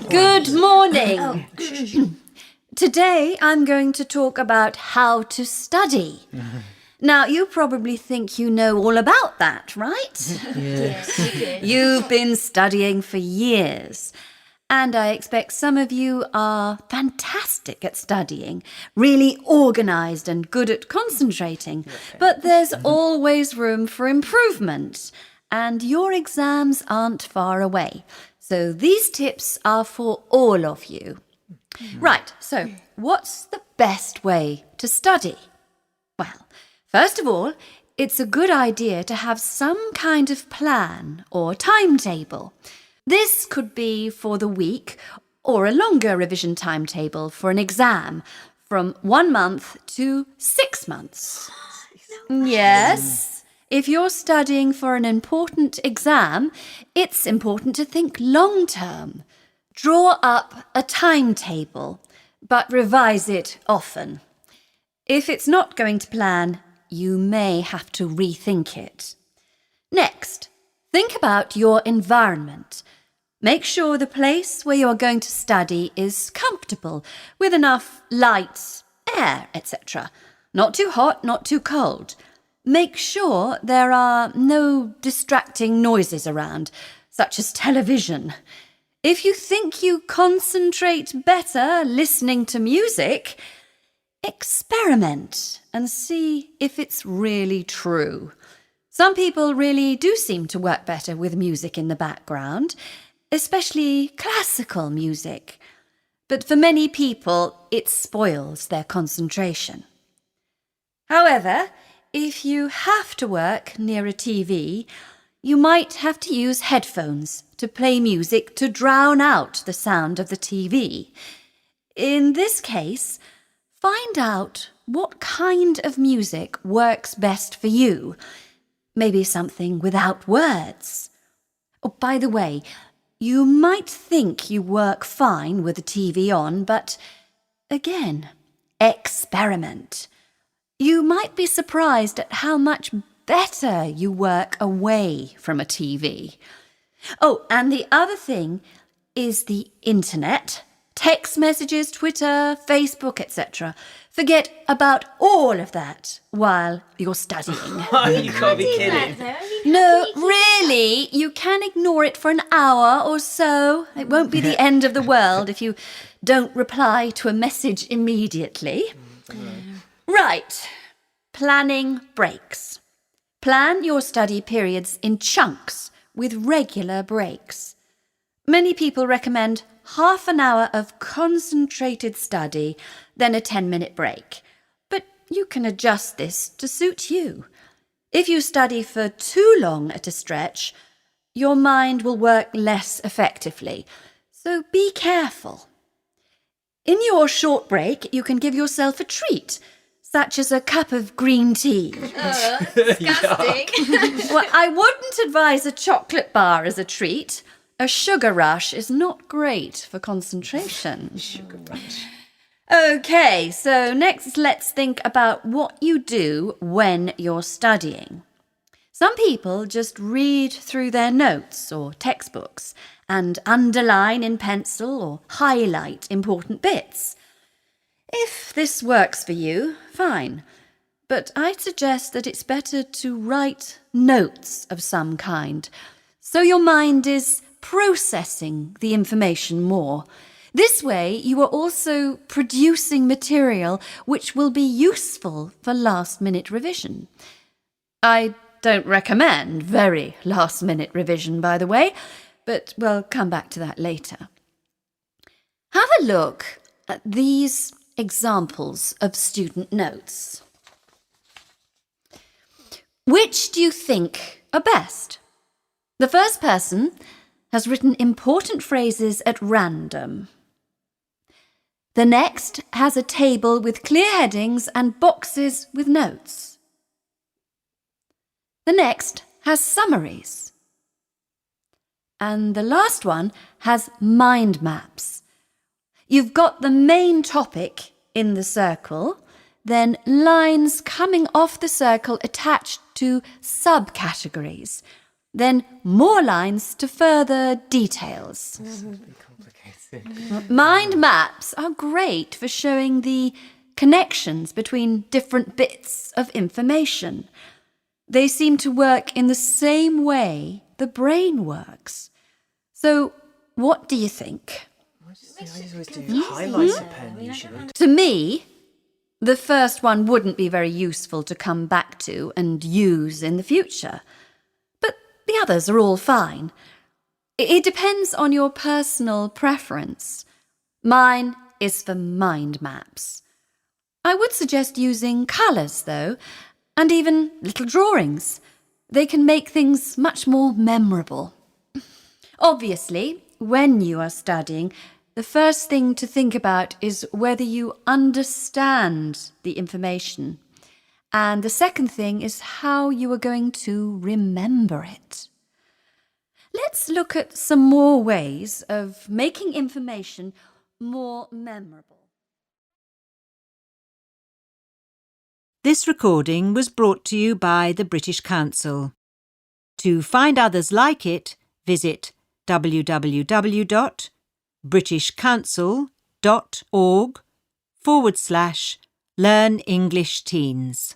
Good morning. Today I'm going to talk about how to study. Now, you probably think you know all about that, right? Yes. You've been studying for years. And I expect some of you are fantastic at studying, really organised and good at concentrating. But there's always room for improvement. And your exams aren't far away. So these tips are for all of you. Right, so what's the best way to study? Well, first of all, it's a good idea to have some kind of plan or timetable. This could be for the week or a longer revision timetable for an exam from 1 month to 6 months. Yes, if you're studying for an important exam, it's important to think long term. Draw up a timetable, but revise it often. If it's not going to plan, you may have to rethink it. Next, think about your environment. Make sure the place where you are going to study is comfortable, with enough light, air, etc. Not too hot, not too cold. Make sure there are no distracting noises around, such as television. If you think you concentrate better listening to music, experiment and see if it's really true. Some people really do seem to work better with music in the background, especially classical music. But for many people, it spoils their concentration. However, if you have to work near a TV, you might have to use headphones to play music to drown out the sound of the TV. In this case, find out what kind of music works best for you. Maybe something without words. Oh, by the way, you might think you work fine with the TV on, but again, experiment. You might be surprised at how much better you work away from a TV. Oh, and the other thing is the internet. Text messages, Twitter, Facebook, etc. Forget about all of that while you're studying. You can't be kidding. No, really, you can ignore it for an hour or so. It won't be the end of the world if you don't reply to a message immediately. Right, planning breaks. Plan your study periods in chunks with regular breaks. Many people recommend half an hour of concentrated study, then a 10-minute break. But you can adjust this to suit you. If you study for too long at a stretch, your mind will work less effectively. So be careful. In your short break, you can give yourself a treat, such as a cup of green tea. Disgusting. Well, I wouldn't advise a chocolate bar as a treat. A sugar rush is not great for concentration. Sugar rush. Okay, so next let's think about what you do when you're studying. Some people just read through their notes or textbooks and underline in pencil or highlight important bits. If this works for you, fine. But I'd suggest that it's better to write notes of some kind, so your mind is processing the information more. This way, you are also producing material which will be useful for last-minute revision. I don't recommend very last-minute revision, by the way, but we'll come back to that later. Have a look at these examples of student notes. Which do you think are best? The first person has written important phrases at random. The next has a table with clear headings and boxes with notes. The next has summaries. And the last one has mind maps. You've got the main topic in the circle, then lines coming off the circle attached to subcategories. then more lines to further details. Mind maps are great for showing the connections between different bits of information. They seem to work in the same way the brain works. So, what do you think? I always do highlighter pen usually. To me, the first one wouldn't be very useful to come back to and use in the future. But the others are all fine. It depends on your personal preference. Mine is for mind maps. I would suggest using colours, though, and even little drawings. They can make things much more memorable. Obviously, when you are studying, the first thing to think about is whether you understand the information. And the second thing is how you are going to remember it. Let's look at some more ways of making information more memorable. This recording was brought to you by the British Council. To find others like it, visit www.britishcouncil.org/Learn English Teens.